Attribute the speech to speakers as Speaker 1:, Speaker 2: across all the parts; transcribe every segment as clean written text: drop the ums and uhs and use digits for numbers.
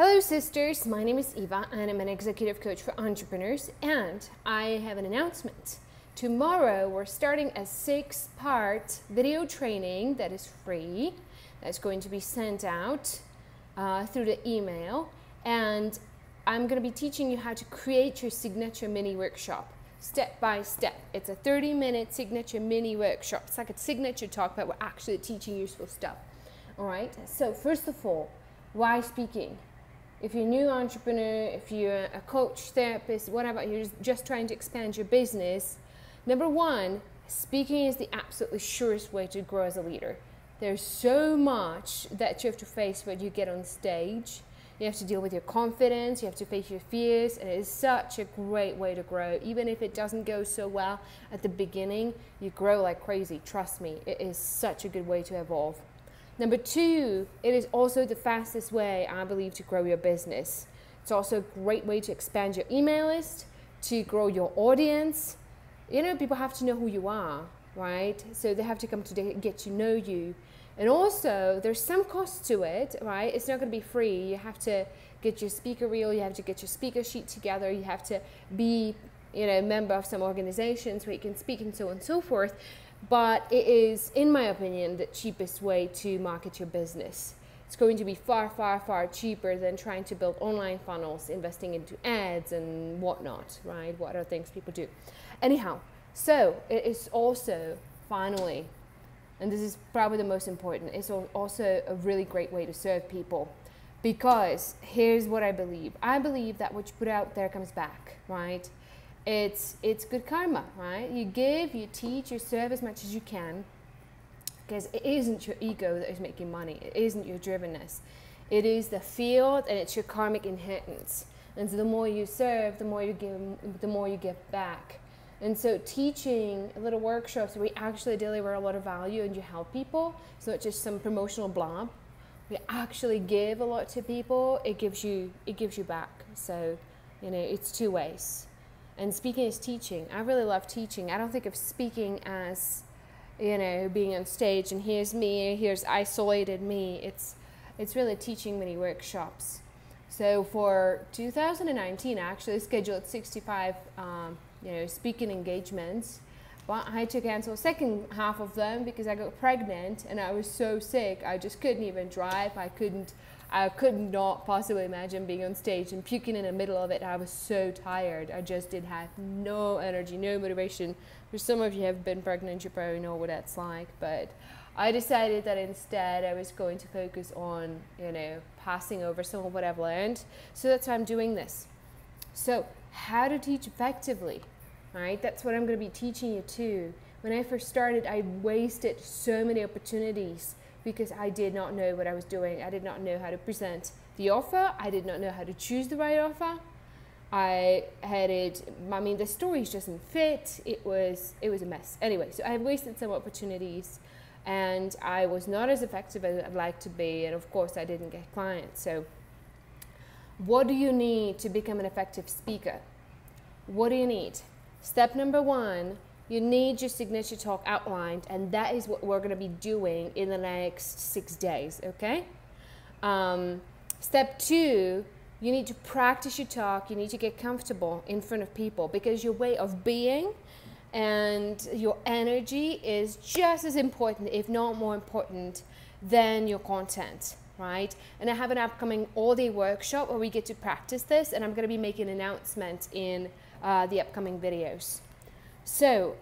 Speaker 1: Hello sisters, my name is Eva and I'm an executive coach for entrepreneurs, and I have an announcement. Tomorrow we're starting a 6-part video training that is free, that's going to be sent out through the email, and I'm going to be teaching you how to create your signature mini workshop step by step. It's a 30-minute signature mini workshop. It's like a signature talk, but we're actually teaching useful stuff. All right, so first of all, why speaking? If you're a new entrepreneur, if you're a coach, therapist, whatever, you're just trying to expand your business, number one, speaking is the absolutely surest way to grow as a leader. There's so much that you have to face when you get on stage. You have to deal with your confidence, you have to face your fears, and it is such a great way to grow. Even if it doesn't go so well at the beginning, you grow like crazy. Trust me, it is such a good way to evolve. Number two, it is also the fastest way, I believe, to grow your business. It's also a great way to expand your email list, to grow your audience. You know, people have to know who you are, right? So they have to come to get to know you. And also, there's some cost to it, right? It's not going to be free. You have to get your speaker reel, you have to get your speaker sheet together, you have to be, a member of some organizations where you can speak and so on and so forth. But it is, in my opinion, the cheapest way to market your business. It's going to be far, far, far cheaper than trying to build online funnels, investing into ads and whatnot, right? What other things people do. Anyhow, so it is also, finally, and this is probably the most important, it's also a really great way to serve people. Because here's what I believe. I believe that what you put out there comes back, right? It's good karma, right? You give, you teach, you serve as much as you can, because it isn't your ego that is making money. It isn't your drivenness. It is the field, and it's your karmic inheritance. And so the more you serve, the more you give, the more you give back. And so teaching little workshops where we actually deliver a lot of value and you help people, it's not just some promotional blob. We actually give a lot to people. It gives you back. So, it's two ways. And speaking is teaching. I really love teaching. I don't think of speaking as, being on stage and here's me, here's isolated me. It's really teaching mini workshops. So for 2019, I actually scheduled 65, speaking engagements. But I had to cancel the second half of them because I got pregnant and I was so sick. I just couldn't even drive. I could not possibly imagine being on stage and puking in the middle of it. I was so tired. I just did have no energy, no motivation. For some of you have been pregnant, you probably know what that's like. But I decided that instead I was going to focus on, passing over some of what I've learned. So that's why I'm doing this. So how to teach effectively, right? That's what I'm going to be teaching you too. When I first started, I wasted so many opportunities because I did not know what I was doing. I did not know how to present the offer. I did not know how to choose the right offer. The stories just didn't fit. It was a mess. Anyway, so I wasted some opportunities and I was not as effective as I'd like to be. And of course, I didn't get clients. So what do you need to become an effective speaker? What do you need? Step number one, you need your signature talk outlined, and that is what we're going to be doing in the next 6 days, okay? Step two, you need to practice your talk. You need to get comfortable in front of people because your way of being and your energy is just as important, if not more important, than your content, right? And I have an upcoming all-day workshop where we get to practice this, and I'm going to be making an announcement in the upcoming videos. So,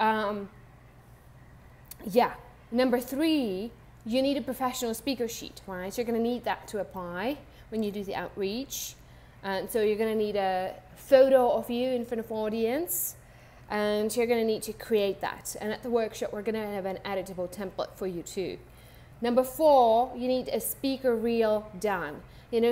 Speaker 1: number three, you need a professional speaker sheet, right? So you're going to need that to apply when you do the outreach. And so you're going to need a photo of you in front of audience, and you're going to need to create that. And at the workshop, we're going to have an editable template for you too. Number four, you need a speaker reel done.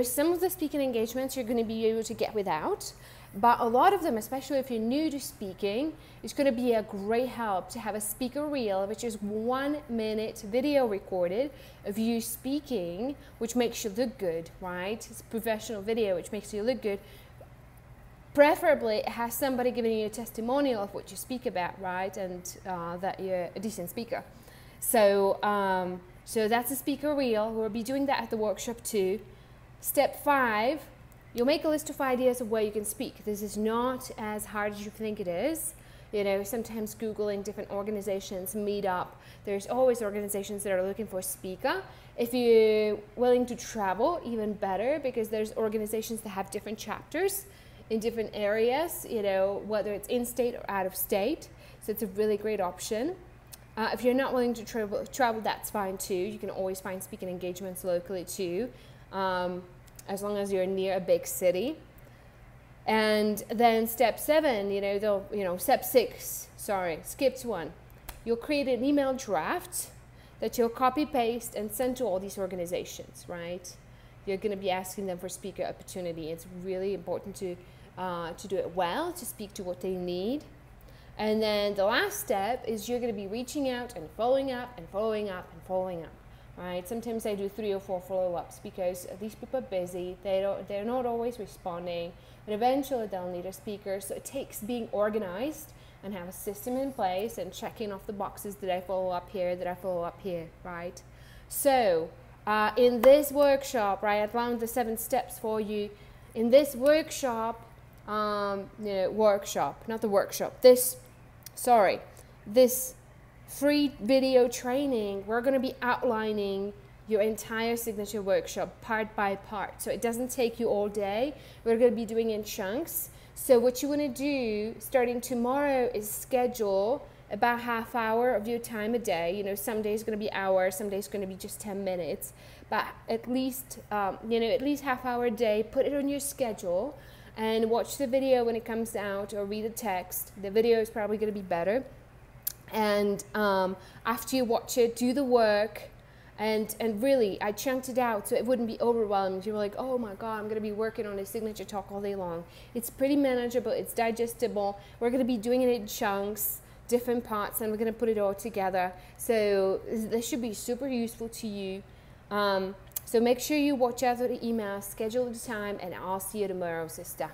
Speaker 1: Some of the speaking engagements you're going to be able to get without, but a lot of them, especially if you're new to speaking, it's going to be a great help to have a speaker reel, which is 1-minute video recorded of you speaking, which makes you look good, right? It's a professional video, which makes you look good. Preferably, it has somebody giving you a testimonial of what you speak about, right? And that you're a decent speaker. So that's a speaker reel. We'll be doing that at the workshop too. Step 5, you'll make a list of ideas of where you can speak. This is not as hard as you think it is. You know, sometimes Googling different organizations, Meetup, there's always organizations that are looking for a speaker. If you're willing to travel, even better, because there's organizations that have different chapters in different areas, you know, whether it's in-state or out of state. So it's a really great option. If you're not willing to travel, that's fine too. You can always find speaking engagements locally too, as long as you're near a big city. And then step 7, step 6, sorry, skipped one. You'll create an email draft that you'll copy paste and send to all these organizations, right? You're going to be asking them for speaker opportunity. It's really important to do it well, to speak to what they need. And then the last step is you're going to be reaching out and following up and following up and following up, right? Sometimes I do 3 or 4 follow-ups because these people are busy. They're not always responding, but eventually they'll need a speaker. So it takes being organized and have a system in place and checking off the boxes. Did I follow up here? Did I follow up here, right? So in this workshop, right, I outlined the 7 steps for you. In this workshop, this free video training, we're going to be outlining your entire signature workshop part by part. So it doesn't take you all day. We're going to be doing in chunks. So what you want to do starting tomorrow is schedule about ½ hour of your time a day. You know, some days going to be hour, some days going to be just 10 minutes, but at least ½ hour a day. Put it on your schedule and watch the video when it comes out, or read the text. The video is probably going to be better. And after you watch it, do the work. And really, I chunked it out so it wouldn't be overwhelmed. You were like, oh my God, I'm going to be working on a signature talk all day long. It's pretty manageable. It's digestible. We're going to be doing it in chunks, different parts, and we're going to put it all together. So this should be super useful to you. So make sure you watch out for the email, schedule the time, and I'll see you tomorrow, sister.